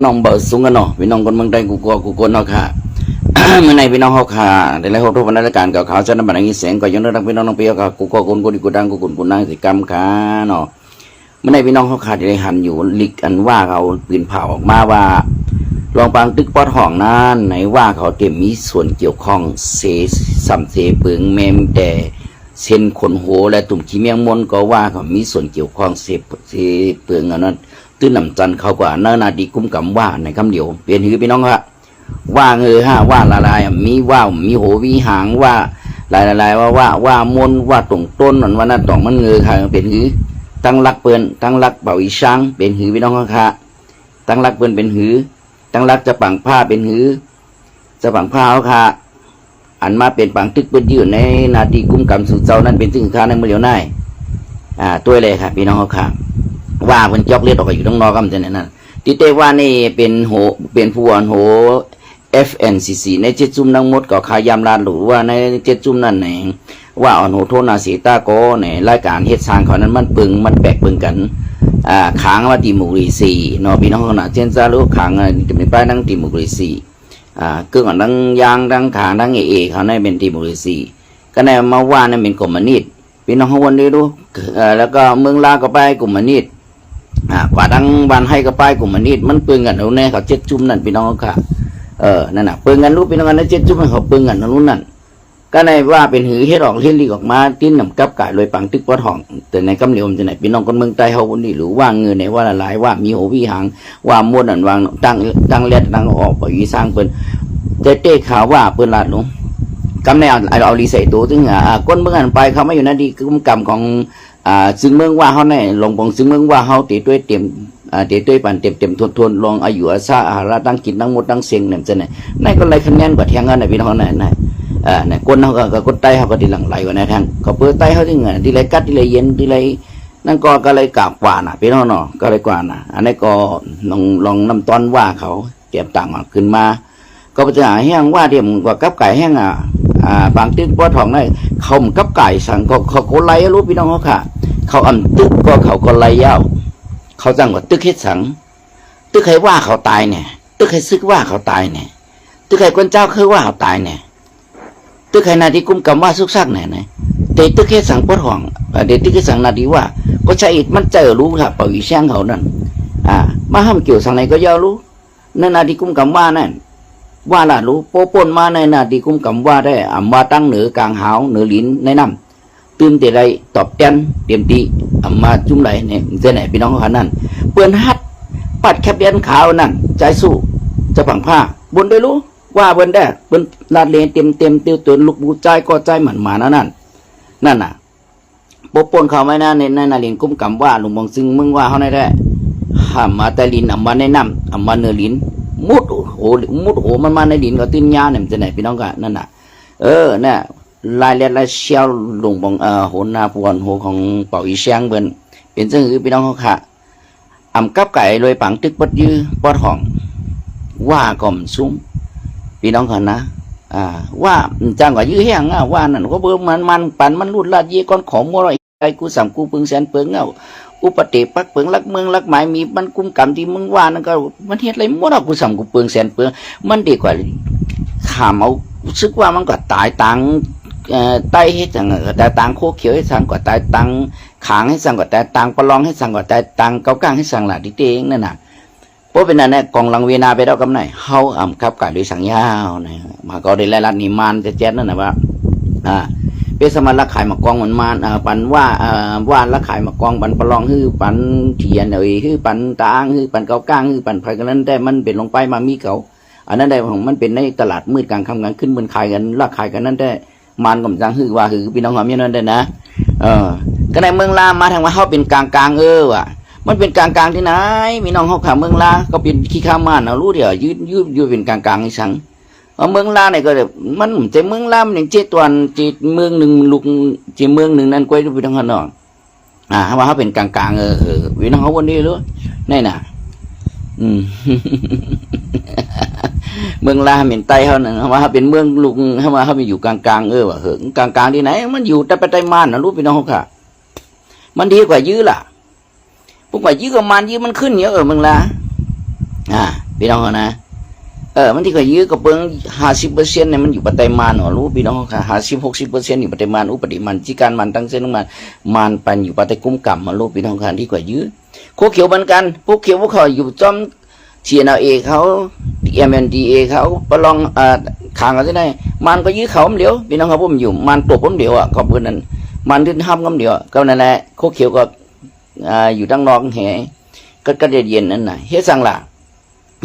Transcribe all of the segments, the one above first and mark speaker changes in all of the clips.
Speaker 1: น้องเบอร์สูงกันเนาะพี่น้องคนเมืองไทยกูกลัวกูกลัวเนาะค่ะ เมื่อไหร่พี่น้องเขาค่ะแต่แล้วเขาทุกวันราชการกับเขาจะนำบัตรนี้เสียงก็ยังได้รับพี่น้องน้องเปียวกับกูกลัวคนกูดีกูดังกูกุนกูนั่งสิกรรมค่ะเนาะเมื่อไหร่พี่น้องเขาขาดอะไรหันอยู่ลิกอันว่าเขาปืนเผาออกมาว่าลองปังตึกปอดห้องนั้นไหนว่าเขาเต็มมีส่วนเกี่ยวข้องเสสัมเสเปิงเมมแต่เส้นขนโหและตุ่มขี้เมียงมนก็ว่าเขามีส่วนเกี่ยวข้องเสเปิงอันนั้นตื้นนำจันเขากว่านาดีกุ้มกำว่าในคำเดียวเปลี่ยนหือพี่น้องค่ะว่าเงอฮะว่าละลายมีว่ามีโหวิหางว่าลายว่ามนว่าตรงต้นนั่นว่านั่นตรงมันเงอค่ะเป็นหือตั้งรักเปิ้นตั้งรักเป่าอีช้างเป็นหือพี่น้องค่ะตั้งรักเปิ้นเป็นหือตั้งรักจะปังผ้าเป็นหือจะปังผ้าเขาค่ะอันมาเป็นปังตึกเปิ้นยืนในนาดีกุ้มกำสู่เจ้านั่นเป็นตึกข้าในมือเดียวได้ตัวเลยค่ะพี่น้องค่ะว่าเพิ่นจอกเลือดออกอยู่ตรงนอกกันนั่นน่ะที่เตว่านี่เป็นโหเป็นผู้อ่อนโห FNCC ในเจ็ดจุ่มทั้งหมดก็ขายามลาหรือว่าในเจ็ดจุ่มนั่นไหนว่าอ่อนโหโทนาสีตาโกในรายการเฮ็ดสร้างเขานั้นมันปึงมันแปลกปึงกันขางว่าติมุกรีซีเนาะพี่น้องขนาดเช่นซาลูกขางจะเป็นป้ายดังติมุกรีซีเครื่องดังยางดังขางดังเอเขาในเป็นติมุกรีซีก็ในมาว่านั่นเป็นกลุ่มมนิดพี่น้องวันนี้ดูแล้วก็เมืองลาก็ไปกลุ่มมนิดกว่าดังบ้านให้ก็ไปกลุ่มมนิดมันปึงกันเอาแน่เขาเจ็ดจุ่มนั่นพี่น้องค่ะนั่นน่ะเปิงกันรู้เป็นกันนะเจ็ดจุ่มเขาเปิงกันนู้นนั่นก็ในว่าเป็นหือเฮ็ดออกเฮ็ดลีกออกมาติ้นนำกับกายลอยปังตึกปอดห้องแต่ในกำเหลียวจะไหนพี่น้องคนเมืองใต้เฮาคนนี้หรือว่าเงินในว่าละลายว่ามีโหวิหางว่ามวดอันวางตั้งเล็ดตั้งออกไปอีสร้างเปิ้นเต้ข่าวว่าเปิ้นลาดลงกำในเอาลีใส่ตัวถึงก้นเมืองอันไปเขาไม่อยู่นั่นดีคือกำของซึ่งเมืองว่าเฮาในลงปองซึ่งเมืองว่าเฮาติด้วยเต็มเดี๋ยวด้วยปันเต็มทวนลองอายุอาซาอาราตั้งกินตั้งหมดตั้งเสียงเนี่ยจะไหนนั่นก็เลยคะแนนกว่าแทงกันไหนพี่น้องไหนเนี่ยคนเขาก็คนใต้เขาก็ดีหลังไหลกว่าในทางเขาเปิดใต้เขาที่เงินที่ไรกัดที่ไรเย็นที่ไรนั่นก็เลยกากว่าน่ะพี่น้องเนาะก็เลยกว่าน่ะอันนี้ก็ลองนำตอนว่าเขาเก็บต่างขึ้นมาก็จะหาแห้งว่าเดี๋ยวกว่ากับไก่แห้งบางตึกป้อทองได้เขากับไก่สั่งเขาไล่รู้พี่น้องเขาค่ะเขาอ่ำตึกก็เขาก็ไล่ยาวเขาจังว่าตึกเฮ็ดสังตึกใครว่าเขาตายเนี่ยตึกใครซึกว่าเขาตายเนี่ยตึกใครคนเจ้าคือว่าเขาตายเนี่ยตึกใครนาดีกุมกำว่าซุกซักเนี่ยแต่ตึกเฮ็ดสังปวดห้องเด็กตึกเฮ็ดสังนาดีว่าก็ใช่มันเจอรู้ค่ะเป่าอีแช่งเขานั่นมาห้ามเกี่ยวสังไหนก็ยาวรู้นั่นนาดีกุมกำว่านั่นว่าล่ะรู้โปปนมาในนาดีกุมกำว่าได้ว่าตั้งเหนือกลางหาวเหนือลิ้นในน้ำตื่นแต่ใดตอบแทนเต็มที่มาจุ่มไหลเนี่ยจะไหนพี่น้องเขานั่นเปื่อนฮัดปัดแคบเดียนขาวนั่นใจสู้จะผังผ้าบนได้รู้ว่าบนได้บนลาดเลนเต็มตัวลูกบูใจก็ใจหมันมานั่นน่ะปปนเขาไม่น่าในนาลินกุ้มกำว่าลุงมองซึ่งมึงว่าเขาได้มาแต่ลินมาในน้ำมาเนื้อลิ้นมุดโหมันมาในลิ้นก็ตื้นยาเนี่ยจะไหนพี่น้องกันนั่นน่ะเนี่ยลายเลียดลายเชี่ยวลงบองโหนาปวนโหของเป่าอีเชียงเบิ้นเป็นซึ่งคือพี่น้องเขาค่ะกับไก่ลอยปังตึกปัดยื้อปอดห้องว่าก่อมซุ้มพี่น้องเขานะว่าจ้างกว่ายื้อแห้งว่านั่นก็เบิ่มมันปั่นมันรุดลาดเยี่ยก้อนของมัวไรไอ้กูสั่งกูปึงแสนเปิงอุปเตปักเปิงรักเมืองรักหมายมีมันกุมกรรมที่มึงว่านั่นก็มันเฮ็ดอะไรมัวกูสั่งกูเปิงแสนเปิงมันดีกว่าขามเอาซึกว่ามันก็ตายตังไตให้สั่งแต่ตังโคเขียวให้สั่งก็ตายตังขางให้สั่งก็ตายตังปลองให้สั่งก็ตายตังเกาก้างให้สั่งละดิเตงนั่นน่ะเพราะเป็นนั่นแหละกองลังเวนาไปแล้วกำไหนเฮากับกายด้วยสั่งยาวนะมาก็ได้ไล่ลัดนิมานจะแจ๊ดนั่นน่ะว่าเป็นสมารักขายมากองเหมือนมานปันว่ารักขายมากองปันปลองฮือปันเทียนฮือปันตางฮือปันเกาก้างฮือปันไฟกันนั้นได้มันเป็นลงไปมามีเก่าอันนั้นได้ของมันเป็นในตลาดมืดกลางค่ำกลางขึ้นมันขายกันราขายกันนั้นได้มันกำจังฮือว่าฮือพี่น้องความยันนั้นได้นะก็ในเมืองลามาทางว่าเขาเป็นกลางว่ะมันเป็นกลางที่ไหนพี่น้องเขาขาเมืองลาก็เป็นขี้ข้ามานเอารู้เดี๋ยวยืดเป็นกลางให้สังเมืองลาเนี่ยก็แบบมันใจเมืองลามันอย่างเจตวันจีเมืองหนึ่งลูกจีเมืองหนึ่งนั่นก้อยพี่น้องเขาเนาะว่าเขาเป็นกลางพี่น้องเขาวันนี้รู้นี่น่ะเมืองลาเหม็นไตเขาเนี่ยว่าเป็นเมืองลุงว่าเขาไปอยู่กลางว่าเหอะกลางที่ไหนมันอยู่แต่ไปไต้มานนะรู้พี่น้องเขาค่ะมันดีกว่ายื้อล่ะพวกว่ายื้อกับมันยื้อมันขึ้นเยอะเมืองลา เ พี่น้องนะมันที่เคยยื้อกับเบิ้ง50%เนี่ยมันอยู่ปฏิมาณหรอรู้พี่น้องค่ะ50-60%อยู่ปฏิมาณอุปฏิมันที่การมันตั้งเส้นมันปันอยู่ปฏิกุมกรรมมารู้พี่น้องค่ะที่เคยยื้อโคเขียวเหมือนกันพวกเขียวพวกเขาอยู่จอมTNA เขา MNDA เขาประลองขางกันที่ไหนมันก็ยื้อเขาเดียวพี่น้องครับผมอยู่มันตัวผมเดียวอ่ะขอบคุณนั่นมันที่ห้ามก็เดียวก็นั่นแหละโคเขียวก็อยู่ตั้งนอกแห่ก็เย็นนั่นน่ะเฮ็ดสั่งละ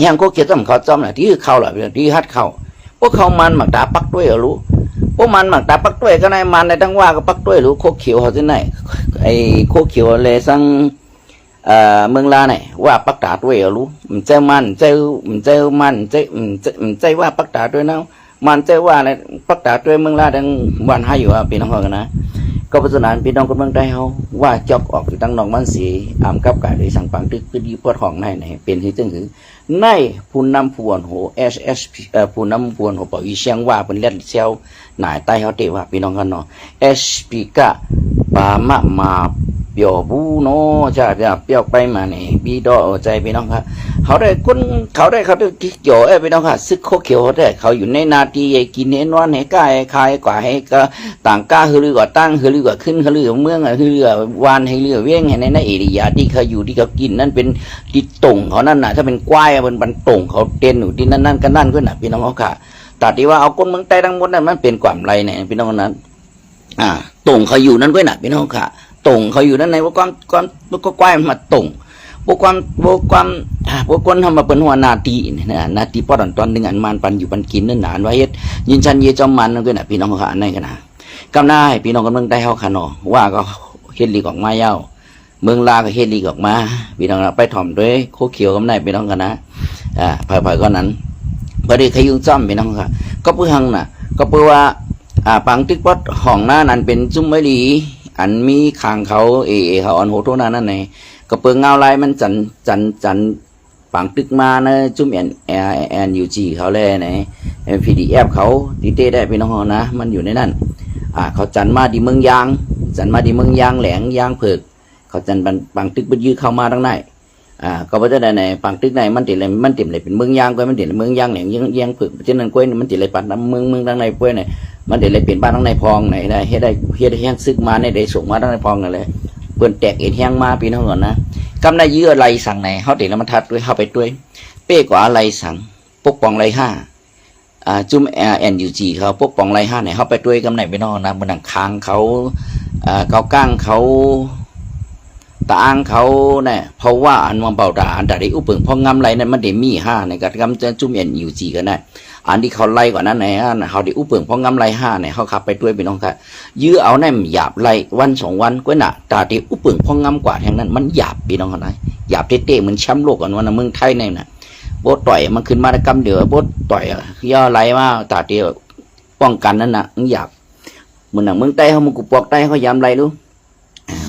Speaker 1: ยังโคเขียวต้องเขาจอมน่ะที่เข้าล่ะที่ฮัดเข้าพวกเขามันหมักตาปักด้วยรู้พวกมันหมักตาปักด้วยก็ในมันในตั้งว่าก็ปักด้วยรู้โคเขียวเขาที่ไหนไอ้โคเขียวเลยสั่งเมืองลาเนี่ยว่าปักตาด้วยรู้มันเจ้ามันเจ้ามันเจ้าว่าปักตาด้วยนะมันเจ้าว่าเนี่ยปักตาด้วยเมืองลาดังวันให้อยู่พี่น้องกันนะก็เพราะฉะนั้นพี่น้องคนเมืองไทยเขาว่าจอกออกอยู่ตั้งนองมันสีกับกายโดยสั่งปังตึกคือดีพอทองในเป็นที่ตึงคือในผู้นำผู้อ่อนโห SSP ผู้นำผู้อ่อนโหปอีเชียงว่าเป็นเล็ดเซลหน่ายใต้เขาเตว่าพี่น้องกันเนาะ SP กะปามะมาเปียวบูโนจะเปียวไปมาเนี่ยบีดอใจพี่น้องครับเขาได้ที่เกี่ยวพี่น้องค่ะซึกโคเขียวได้เขาอยู่ในนาทีกินเห็นวันให้กายคายกว่าให้ก็ต่างก้าคือเรือกว่าตั้งคือเรือกว่าขึ้นคือเรือเมืองคือเรือวานให้เรือเว้งให้ในเอริยาที่เขาอยู่ที่เขากินนั่นเป็นดิตงเขานั่นน่ะถ้าเป็นกวายเป็นบันตงเขาเต้นอยู่ที่นั่นก็นั่นก็น่ะพี่น้องเขาค่ะแต่ที่ว่าเอาคนเมืองใต้ทั้งหมดนั้นมันเป็นความไรเนี่ยพี่น้องนั้นตงเขาอยู่นั่นก็น่ะพี่น้องค่ะตงเขาอยู่นั่นในว่าความก็กวายมาตงพวกคนทำมาเป็นหัวนาทีเนี่ยนาทีป้อนตอนหนึ่งอันมันปันอยู่ปันกินนั่นหนานไว้ยินชันเยจอมมันนั่นก็น่ะพี่น้องเขาอันไหนกันนะกำได้พี่น้องกันเมืองใต้เขาขนอว่าก็เฮ็ดลีกออกมาเย้าเมืองลาก็เฮ็ดลีกออกมาพี่น้องไปถ่อมด้วยโคเขียวกำได้พี่น้องกันนะผ่ายๆก็นั้นพอดีขยุงซ้ำพี่น้องค่ะก็เพื่อหังน่ะก็เพื่อว่าปังติ๊กป๊อดห้องหน้านั้นเป็นจุ้มไม่ดีอันมีขางเขาเขาอ่อนโหโทนั่นนั่นไงก็เปิงเงาลายมันจันปังตึกมานะจุ่มNUGเขาเลยไหนPDF เขาตีเต้ได้พี่น้องนะมันอยู่ในนั้นเขาจันมาดีเมืองยางแหลงยางเผือกเขาจันปังตึกไปยื้อเข้ามาทั้งในก็เพราะฉะนั้นในปังตึกในมันติดเลยเป็นเมืองยางก็มันติดเมืองยางแหลงยางเผือกเพราะฉะนั้นกล้วยมันติดเลยปัดน้ำเมืองทั้งในกล้วยเนี่ยมันติดเลยเป็นบ้านทั้งในพองไหนได้เฮ็ดแห้งซึกมาในได้ส่งมาทั้งในพองนั่นเลยเปิ้นแตกเอ็นแห้งมาพี่น้องก่อนนะกำได้ยื้ออะไรสั่งไหนเขาติดแล้วมันทัดด้วยเข้าไปด้วยเป้กว่าอะไรสั่งปกป้องไรห้าจุ่มNUGเขาปกป้องไรห้าไหนเขาไปด้วยกำไหนพี่น้องนะบนหนังคางเขาเขาก้างเขาตาอ้างเขาเนี่ยเพราะว่าอันมันเบาด่าอันใดอุปเปิงพองำไรนั้นมันเดมีห้าในการกำจะจุ่มNUGกันได้อันที่เขาไล่กว่านั้นไหนเขาได้อุปเปิงพองำไรห้าเนี่ยเขาขับไปด้วยพี่น้องค่ะยื้อเอาแน่หยาบไล่วัน2 วันก็น่ะตาที่อุปเปิงพองำกว่าแห่งนั้นมันหยาบพี่น้องนะหยาบเต้ๆเหมือนแชมป์โลกกันวันเมืองไทยเนี่ยนะโบต่อยมันขึ้นมาได้กำเดือโบต่อยย่อไล่มาตาที่ป้องกันนั่นน่ะหยาบเหมือนเมืองใต้เขามันกุปอกใต้เขายามไล่รู้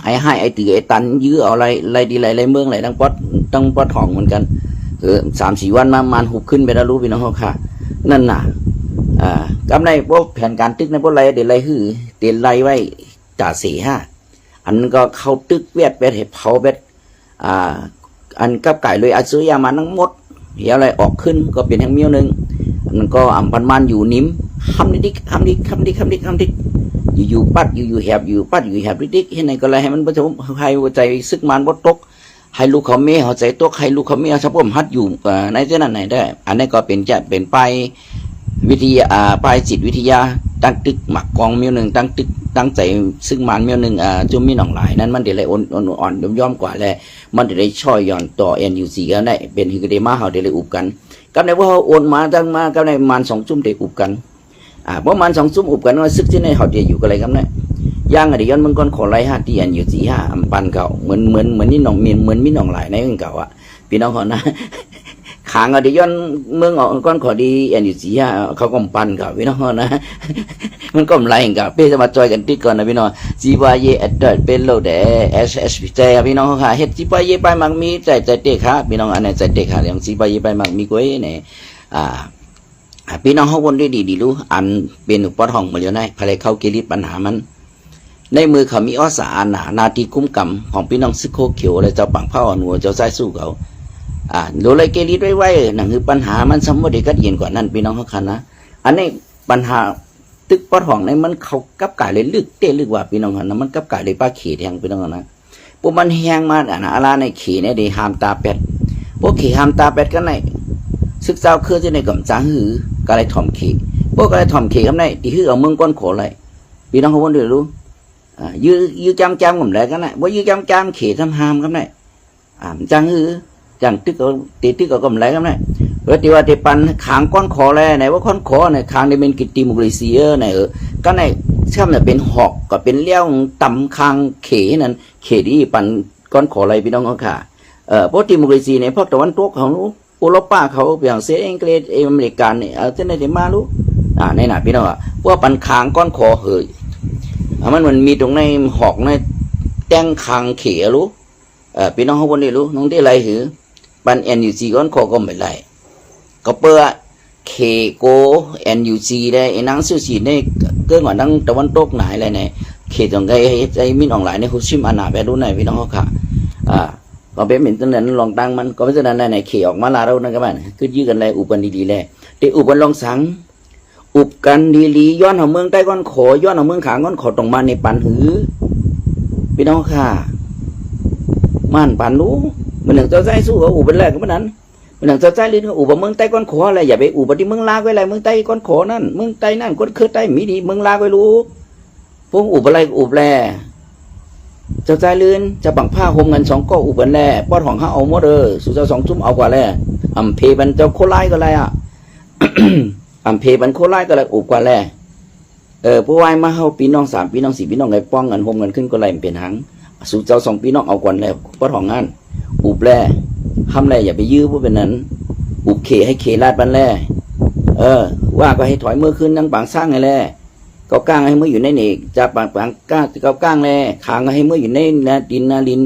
Speaker 1: ไอ้ตือไอ้ตันยื้อเอาไล่ดีไล่เมืองไล่ตั้งป๊อดห้องเหมือนกัน3-4 วันมันหุบขึ้นไปแล้วรู้พี่น้องเขาค่ะนั่นน่ะกำในพวกแผนการตึกในพวกไรเดี๋ยวไรหื้อเดี๋ยวไรไว้จ่า4-5อันก็เขาตึกเวทเห็บเผาเวทอันกับไก่เลยอาซื้อยามันทั้งหมดเหี่ยวอะไรออกขึ้นก็เป็นแห่งเมียวหนึ่งมันก็อ่ำพันมันอยู่นิ่มคำดิคำดิอยู่ปัดอยู่แหบอยู่ปัดอยู่แหบดิเห็นไหนก็เลยให้มันผสมให้หัวใจซึกมันบดตกให้ลูกเขาเมียเขาใจตกให้ลูกเขาเมียชอบผมฮัดอยู่ในเจ้านั้นไหนได้อันนี้ก็เป็นไปวิทยาปลายจิตวิทยาตั้งตึกหมักกองเมียวหนึ่งตั้งใจซึ่งมันเมียวหนึ่งจุ่มมีหนองหลายนั้นมันเดี๋ยวเลยอ่อนย่อมกว่าแล้วมันเดี๋ยวเลยช่อยย่อนต่อNUGกันได้เป็นฮิกเดมาเขาเดี๋ยวเลยอุบกันกับในว่าเขาโอนมาตั้งมากับในมัน2 จุ่มเดี๋ยวอุบกันเพราะมัน2 จุ่มอุบกันว่าซึกที่ในเขาเดี๋ยวอยู่กันอะไรกันเนี่ยย่างอะไรย้อนมึงก้อนขอไร5ที่NUG 5ปันเก่าเหมือนนี่หนองเมียนเหมือนมีหนองหลายในเก่าพี่น้องเขานะขางเดี๋ยวย้อนเมืองก้อนขอดีNUG เขาก็ปันกับพี่น้องนะมันก็ไรกับพี่จะมาจอยกันติดก่อนนะพี่น้องจีบายเอดเป็นโลเดSSP ใจพี่น้องค่ะเฮ็ดจีบายไปมักมีใจเตะขาพี่น้องอันนี้ใจเตะขาอย่างจีบายไปมักมีก้อยเนี่ยพี่น้องเขาวนดีรู้อันเป็นอุปทองมาอยู่ในภายในเขากิริปัญหามันในมือเขามีอ้อสารนาทีคุ้มกำของพี่น้องซึกโคเขียวและเจ้าปังเผาหนัวเจ้าไส้สู้เขา โดยเลยเกลีไว้นั่นคือปัญหามันสมบูรณ์กัดเย็นกว่านั้นพี่น้องเขาคันนะอันนี้ปัญหาตึกปอดห้องในมันเขากับกายเลยลึกเตะลึกว่าพี่น้องเขานะมันกับกายเลยป้าขี่แทงพี่น้องเขานะพวกมันแห้งมาอะไรในขี่เนี่ยได้หามตาเป็ดพวกขี่หามตาเป็ดกันไหนศึกษาคือที่ในกำจังหือก็เลยถ่อมขี่พวกก็เลยถ่อมขี่กันไหนที่หือเอาเมืองก้อนโขเลยพี่น้องเขาวนเดือดรู้ยื้อจำกันไหนกันไหนว่ายื้อจำขี่ทำหามกันไหนจังหือจังตึกเอาตีตึกเอากำไรกันไหนเวทีว่าตีปันขางก้อนโขเลยไหนว่าก้อนโขเนี่ยขางได้เป็นกิตติมุกลิเซียไหนก็ไหนช่ำเนี่ยเป็นหอกก็เป็นเลี้ยวต่ำคางเขนั่นเขดีปันก้อนโขอะไรพี่น้องเขาค่ะเพราะติมุกลิเซียในพวกตะวันตกเขารู้โอโรปาเขาอย่างเซอังกฤษอเมริกันเนี่ยที่ไหนจะมารู้ในหนาพี่น้องอ่ะพวกปันคางก้อนโขเฮ้ยมันมีตรงในหอกในแต้งคางเขรู้พี่น้องเขาวันนี้รู้น้องได้ไรหือปันNUGก้อนโขก็ไม่ไรก็เปิดเคโกNUG ได้นังสื่อสีในเกิดกว่านังตะวันตกไหนอะไรเนี่ยเขตตรงไอ้มินออนไลน์ในคุชิมอานาไปรู้ไหนพี่น้องเขาค่ะก็เป็นเหมือนตอนนั้นลองตั้งมันก็ไม่ใช่นั้นไหนเขออกมาลาเรานะcác bạn cứยื้อกันเลยอุบันดีๆเลยแต่อุบันลองสังอุบกันดีๆย้อนเอาเมืองใต้ก้อนขอย้อนเอาเมืองขางก้อนขอตรงมาในปันหือพี่น้องค่ะมันปันรู้มันหนึ่งเจ้าใจสู้กับอุบันแรกก็มันนั้นมันหนังจะใจลิ้นก็อุบเมืองใต้ก้อนขออะไรอย่าไปอุบที่เมืองลาไว้อะไรเมืองใต้ก้อนขอนั่นเมืองใต้นั่นก้อนคือใต้มีดีเมืองลาไว้รู้พวกอุบอะไรอุบแลจะใจลื่นจะบังผ้าห่มเงิน2 ก้ออุบแลป้อนของเขาเอาหมดสุดจะ2 ทุ่มเอากว่าแลอำเพบันเจ้าโคไลก็อะไรอำเพบันโคไลก็อะไรอุบกว่าแลผู้วายมาเฮาพี่น้อง3 พี่น้อง4 พี่น้องไงป้องเงินห่มเงินขึ้นก็ไรเป็นหังสุดเจ้า2 พี่น้องเอากว่าแลป้อนของงานอุบแลทำอะไรอย่าไปยื้อพวกเป็นนั้นอุบเขให้เขลาดบันแล่ว่าก็ให้ถอยเมื่อคืนนั่งปางสร้างไงแล่ก็ก้างให้เมื่ออยู่ในนี่จะปางก้างก็ก้างแล่ขางให้เมื่ออยู่ในนาดินนาลิน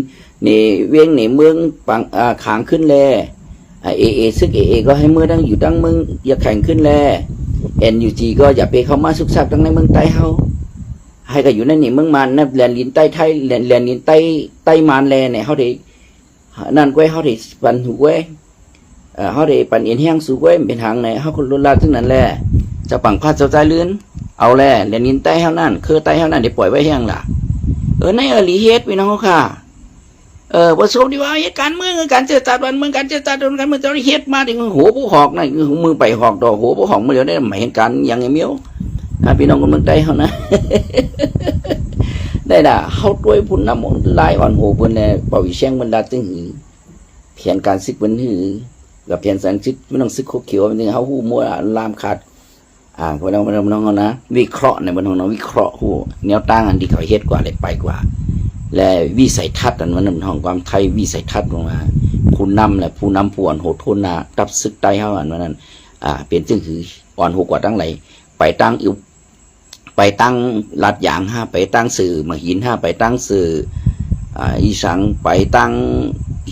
Speaker 1: นี่เวียงนี่เมืองปางขางขึ้นแล่ซึกก็ให้เมื่อตั้งอยู่ตั้งเมืองอย่าแข่งขึ้นแล่NUGก็อย่าไปเข้ามาสุกซักตั้งในเมืองใต้เฮาให้ก็อยู่ในนี่เมืองมันนะแลนลินใต้ไทยแลนลินใต้มานแลเนี่ยเขาได้นั่นก้วยเขาได้ปันหูก้วยเขาได้ปันเอ็นแห้งสูก้วยเป็นทางไหนเขาคนรุนแรงทั้งนั้นแหละจะปังพาดเจ้าใจเลื่อนเอาแหละเรียนนินใต้เท่านั้นคือใต้เท่านั้นเดี๋ยวปล่อยไว้แห้งล่ะในลีเฮ็ดพี่น้องเขาค่ะประสบดีว่าเหตุการณ์เมืองการเจรจาวันเมืองการเจรจาโดนกันเมืองเจ้าเฮ็ดมาถึงหัวผู้หอกนั่นคือมือไปหอกดอกหัวผู้หอกเมื่อเดี๋ยวได้หมายเหตุการณ์อย่างไงเมี้ยวพี่น้องคนเมืองใต้เขานะได้ด่าเขาด้วยพุ่นน้ำมนต์ลายอ่อนหูพุ่นเนี่ยปวิเชียงบรรดาตึงหือเพียนการซึกบนหือกับเพียนสังซึกไม่ต้องซึกคุกเขียวมันถึงเขาหูมัวลามขาดพวกเราเขานะวิเคราะห์ในบนของเราวิเคราะห์หูแนวตั้งอันที่เขาเฮ็ดกว่าเลยไปกว่าและวิสัยทัศน์อันมันนำทางความไทยวิสัยทัศน์ลงมาผู้นำและผู้นำผู้อ่อนโหดทนนาตับซึกใต้เขาอันนั้นเป็นจึงคืออ่อนหูกว่าตั้งไหลไปตั้งไปตั้งลัดยางไปตั้งสื่อมาหินไปตั้งสื่ออีสังไปตั้ง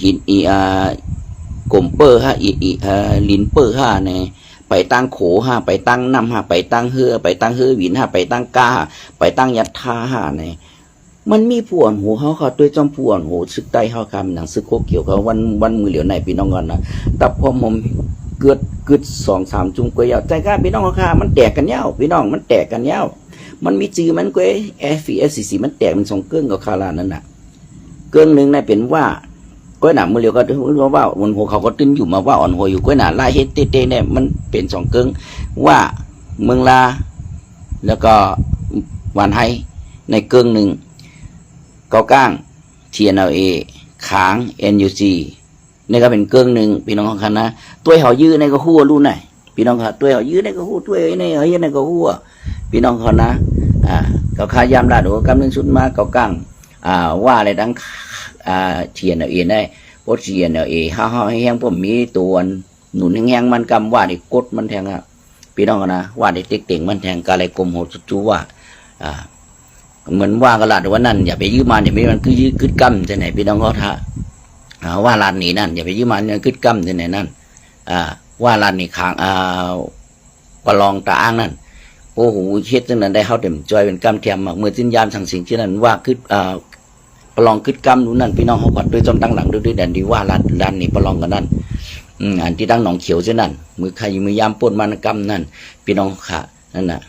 Speaker 1: หินกลมเปอร์ลินเปอร์เนี่ยไปตั้งโขไปตั้งน้ำไปตั้งเฮือไปตั้งเฮือวินไปตั้งกาไปตั้งยัดท่าเนี่ยมันมีผู้อ่อนหูเขาด้วยจอมผู้อ่อนหูซึกใต้เขาคำหนังซึกโคเกี่ยวกับวันมือเหลียวในพี่น้องกันนะแต่พอผมเกิด2-3 จุ่มก๋วยใจกล้าพี่น้องเขาค่ะมันแตกกันเย้าพี่น้องมันแตกกันเย้ามันมีจือมันก็FCC มันแตกมัน2 เกื้องกับคารานั่นน่ะเกื้องหนึ่งน่ะเป็นว่าก้อยหนาเมื่อเรียวก็ว่าวันหัวเขาก็ตื้นอยู่มาว่าอ่อนหัวอยู่ก้อยหนาลายเฮ็ดเต้เนี่ยมันเป็น2 เกื้องว่าเมืองลาแล้วก็วันไฮในเกื้องหนึ่งเกาก้าง TNLA ขาง NUG นี่ก็เป็นเกื้องหนึ่งพี่น้องของคันนะตัวเขายื้อในก็หัวรู้ไหนพี่น้องครับตัวเขายื้อในก็หัวตัวในเขายื้อในก็หัวพี่น้องเขานะเขาขายามลาดหัวกำลังชุดมาเกาก้างว่าอะไรดังTNLA ได้เพราะ TNLA ฮ่าให้แห้งผมมีตัวหนุนแห้งมันกำว่าดิกดมันแทงพี่น้องนะว่าดิเต็งมันแทงกาอะไรกลมโหดจุว่าเหมือนว่ากันละแต่ว่านั่นอย่าไปยื้อมันอย่าไปมันคือยื้อกึดกำจะไหนพี่น้องเขาท่าว่าลานนี้นั่นอย่าไปยื้อมันกึดกำจะไหนนั่นว่าลานนี้ขางประลองตาอ้างนั่นโอ้โหเช็ดจังนั้นได้เขาเต็มจอยเป็นกำเทียมเมื่อจินยามสั่งสิ่งที่นั้นว่าคือประลองกึดกำนู้นนั่นพี่น้องเขากอดด้วยจอมตั้งหลังด้วยแดนดีว่าลานนี้ประลองกันนั่น อันที่ตั้งหนองเขียวเช่นนั้นมือใครมือยามปนมานกรรมนั่นพี่น้องค่ะนั่นน่ะ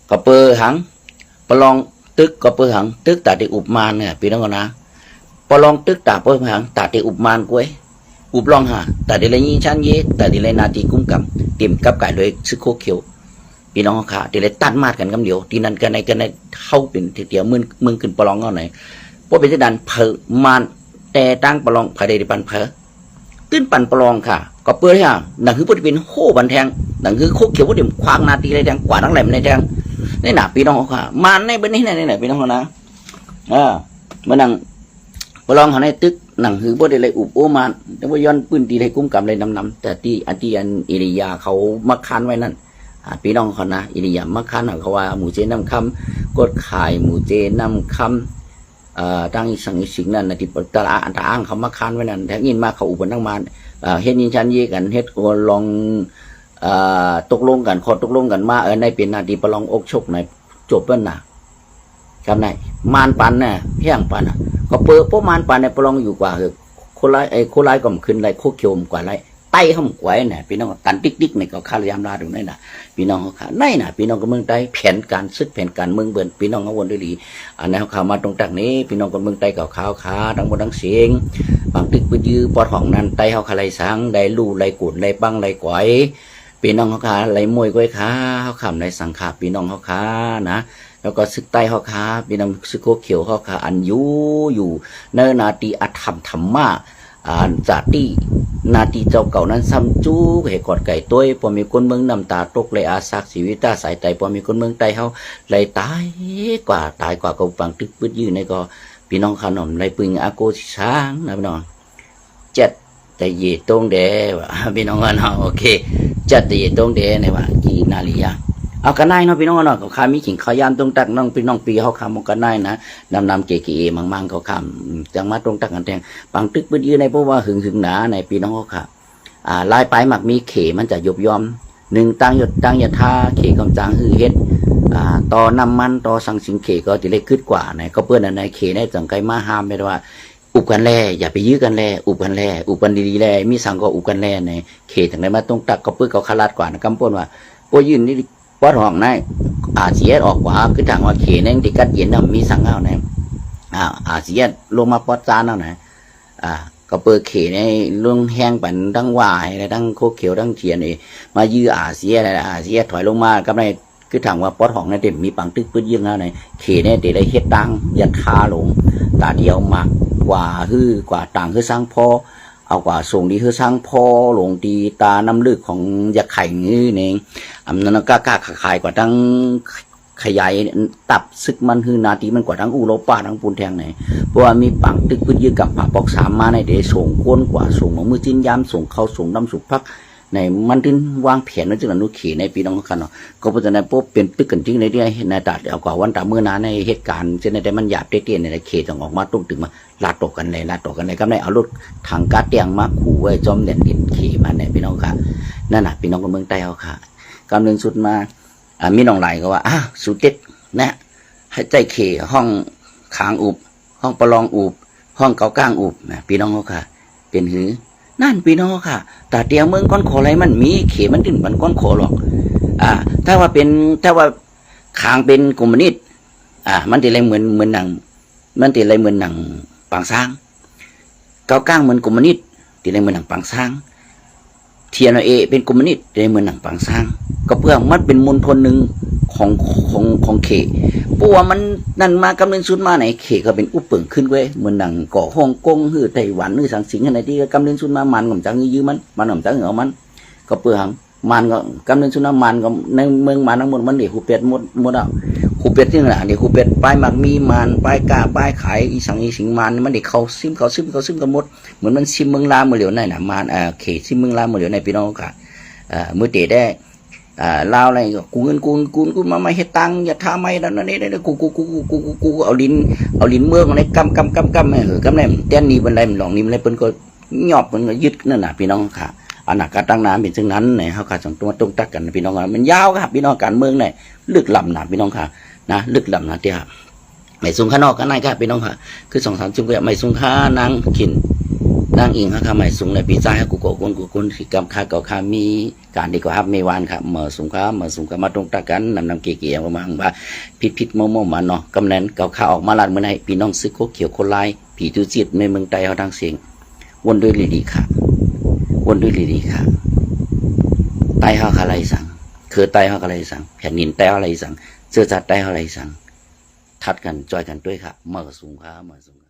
Speaker 1: ก็เปอหังปลองตึกก็เปอหังตึกตาติอุบมานเนี่ยพี่น้องนะปลองตึกตาเปอหังตาติอุบมานกวยอุบลองหาแต่เดี๋ยวนี้ชั้นเยแต่เดี๋ยวนาทีกุ้งกำเตรียมกับไก่เลยซึโคเขียวพี่น้องค่ะเดี๋ยวตัดมาดกันกำเดียวที่นั่นกันในเข้าเป็นเดียวมึงขึ้นปลองเอาไหนเพราะเป็นที่ดันเพอมานแต่ตั้งปลองภายในปันเพอตื้นปันปลองค่ะก็เปื่อยห่างหนังคือพุทธเป็นโหบันแทงหนังคือโคเขียวพุทธควางนาทีไรแทงกว่าทั้งแหลมในแทงนี่หนาพี่น้องค่ะมานในเป็นนี่ไหนพี่น้องนะเมื่อนังปลองเขาในตึกหนังคือพุทธอะไรอุบโอมานแต่ว่าย้อนปืนตีไรกุ้มกำไรนำแต่ที่อันอิริยาเขามาคันไว้นั่นพี่น้องเขานะอิริยามาคันเขาว่าหมู่เจน้ำคำกดขายหมู่เจน้ำคำตั้งสังสิงนั่นนะที่ตลาดอ้างเขามาคันไว้นั่นแทงยินมาเขาอุปนักมานเฮ็ดยินชันเยกันเฮ็ดก็ลองตกลงกันขอตกลงกันมาในเป็นนาทีประลองอกชกในจบเปิ้นน่ะจำได้มานปันน่ะเพียงปันน่ะก็เปิดพวกมานปันในประลองอยู่กว่าคือโคไลโคไลก็ขึ้นไรโคเขียวกว่าไรไต้ห้องไว้น่ะพี่น้องกันติ๊กในก็คาร์ยามลาตรงนั้นน่ะพี่น้องเขาขาในน่ะพี่น้องก็เมืองใต้แผนการซึกแผนการเมืองเบิ่นพี่น้องเขาวนด้วยดีอันนั้นเขามาตรงตักนี้พี่น้องคนเมืองใต้กับขาวขาทั้งหมดทั้งเสียงบางตึกปืนยื้อปอดห้องนั้นไต้เขาขาไรสังได้ลู่ไรกุดไรบังไรก๋วยพี่น้องเขาขาไรมวยก้อยขาเขาขำไรสังขาพี่น้องเขาขานะแล้วก็ซึกใต้เขาขาพี่น้องซึกโคเขียวเขาขาอันอยู่เนื้อนาตีอธรรมธรรมะจากที่นาทีเจ้าเก่านั้นซ้ำจู้เหตุกอดไก่ตัวพอมีคนเมืองน้ำตาตกเลยอาซักชีวิตตาสายไตพอมีคนเมืองไตเขาเลยตายกว่ากับฟังตึกปืดยืนในก็พี่น้องขนมเลยปึงอาโกช้างนะพี่น้องจัดแต่เย่ตรงเดว่ะพี่น้องกันโอเคจัดแต่เย่ตรงเดในว่ากี่นาฬิกาเอากันได้เนาะพี่น้องเนาะเขาขามีขิงขายามตรงตักน้องพี่น้องปีเขาคำมันกันได้นะนำเก๋ๆมังเขาคำจังมาตรงตักกันแทงบางตึกปืนยืนในเพราะว่าหึงหนาในพี่น้องเขาค่ะลายปลายหมักมีเขมันจะยบยอมหนึ่งตั้งยท่าเขกำจังหือเฮ็ดต่อน้ำมันต่อสังสิงเขก็จะเล็กขึ้นกว่าในก็เพื่อนในเขในจังไกมาห้ามไม่ได้ว่าอุบกันแล่อย่าไปยื้อกันแล่อุบกันแล่อุบกันดีๆแล่มีสังก็อุบกันแล่ในเขถึงได้มาตรงตักก็เพื่อเขาขลาดกว่านะกำปนว่าโอ้ยืนนี่ปอดห้องในเสียออกกว่าคือทางว่าเขนงที่กัดเย็นน่ะมีสังเอาไหนเสียลงมาปอดจานเอาไหนก็เปิดเขในลงแห้งปั่นทั้งวายทั้งโคเขียวทั้งเทียนนี่มายื้อเสียถอยลงมากับในคือทางว่าปอดห้องในเต็มมีปังตึกปื้ดยืงเอาไหนเขเนี่ยเดี๋ยวได้เฮ็ดตังยัดคาลงตาเดียวมากกว่าต่างคือสร้างพอเอากว่าส่งดีคือสร้างพอหลงดีตาน้ำลึกของยาไข่นี่เองนั้นก็กล้าขายกว่าทั้งขยายตับซึกมันคือนาทีมันกว่าทั้งอูโรป้าทั้งปูนแทงไหนเพราะว่ามีปังตึกพื้นยืดกับผ่าปอกสามมาในเดชส่งก้นกว่าส่งมือจิ้นย้ำส่งเข้าส่งน้ำสุกพักในมันถึงวางแผนนั่นจึงอนุเขในปีน้องกันเนาะก็เพราะฉะนั้นปุ๊บเป็นตึกกันจริงในที่ในตัดเอากว่าวันตาเมื่อนาในเหตุการณ์เช่นในมันหยาบเตี้ยในเขตต้องออกมาตุ้งถึงมาลาดตกกันเลยก็ในเอารถทางการเตียงมาขู่ไว้จอมเด่นเขมาในพี่น้องค่ะนั่นน่ะพี่น้องคนเมืองใต้เอาค่ะกำลังสุดมามีน้องไหลก็ว่าสุดเด็ดนะให้ใจเขห้องขางอุบห้องประลองอุบห้องเกาก้างอุบนะพี่น้องเขาค่ะเป็นหือนั่นพี่น้องค่ะแต่เตียงเมืองก้อนขออะไรมันมีเขมันถึงมันก้อนขอหรอกถ้าว่าขางเป็นกลุ่มนิดมันติอะไรเหมือนหนังมันติอะไรเหมือนหนังปางช้างเกาก้างเหมือนกลุ่มนิดติอะไรเหมือนหนังปางช้างเทียนเอเป็นกลุ่มนิดติอะไรเหมือนหนังปางช้างก็เพื่อมันเป็นมณฑลหนึ่งของเขเพราะว่ามันนั่นมากำเนิดสุดมาไหนเขก็เป็นอุปเปิงขึ้นเว้ยเหมือนหนังก่อฮ่องกงหรือไต้หวันหรือสังสิงอะไรที่กำเนิดสุดมามันก็จังยื้อมันหก็จังเอามันก็เปลืองมันก็กำเนิดสุดมามันก็ในเมืองมันทั้งหมดมันเด็กหูเป็ดหมดอ่ะหูเป็ดที่ไหนเด็กหูเป็ดป้ายหมักมีมันป้ายกาป้ายขายอีสังอีสิงมันมันเด็กเขาซิมกันหมดเหมือนมันซิมเมืองลาเมืองเหลียวในน่ะมันเขซิมเมืองลาเมืองเหลียวในพี่น้องค่ะมือเตะได้ลาวอะไรก็กูเงินกูมาไม่ให้ตังอย่าทำไม่แล้วนั่นนี่กูเอาลิ้นเมืองอะไรกำกำเนี่ยเต้นนี้เป็นไรมันหลงนี้มันอะไรเป็นก็หยอบมันก็ยึดนั่นน่ะพี่น้องค่ะอันนั้นการตั้งน้ำเป็นซึ่งนั้นเนี่ยเขาขาดสองตัวตรงตักกันพี่น้องมันยาวครับพี่น้องการเมืองเนี่ยลึกล้ำนะพี่น้องค่ะนะลึกล้ำนะเตี้ยไม่สูงข้างนอกข้างในครับพี่น้องค่ะคือ2-3 ชั่วโมงไม่สูงข้านางกิน ดังอิงฮะค่ะหมายสูงในปีใจให้กูโกคนที่กำค่าก็ค่ามีการดีกว่าครับมีวานค่ะเมื่อสูงค่ามาตรงตะกันนำเกี่ยวมาว่าพิษโมมาเนาะกำนันเก่าข่าวออกมาลาดเมื่อไหร่พี่น้องซึกโคเขียวคนลายผีตุจิตในเมืองไทยเขาทางเสียงวนด้วยลีค่ะวนด้วยลีค่ะไตเขาอะไรสั่งคือไตเขาอะไรสั่งแผ่นดินไตเขาอะไรสั่งเสื้อจัดไตเขาอะไรสั่งทัดกันจอยกันด้วยค่ะเมื่อสูงค่า